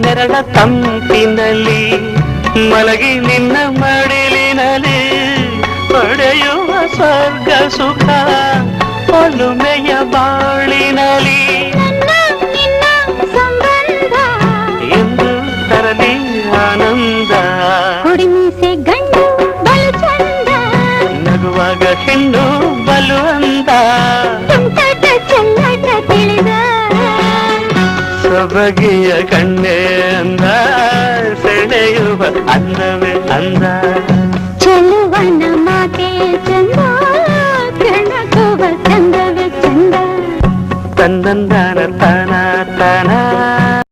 ನೆರಳ ತಂಪಿನಲ್ಲಿ ಮಲಗಿ ನಿನ್ನ ಮಡಿಲಿನಲ್ಲಿ ಪಡೆಯುವ ಸ್ವರ್ಗ ಸುಖ ಒಲುಮೆಯ ಬಾಳಿನಲ್ಲಿ ಎಂದು ತರಲಿ ಆನಂದ. ಕುಡಿಮೀಸೆ ಗಂಡು ಬಲು ಚಂದ, ನಗುವಾಗ ಹೆಣ್ಣು ಬಲು ಅಂದ. ತುಂಟಾಟ ಚೆಲ್ಲಾಟ ತಿಳಿದ ಸೊಬಗಿಯ ಕಣ್ಣೆ ಅಂದ, ಸೆಳೆಯುವ ಅಂದವೇ ಅಂದ. ಚೆಲುವನ ಮಾತೆ ಚಂದ, ಕೆಣಕುವ ಚಂದವೇ ಚಂದ. ತಂದಂದಾನ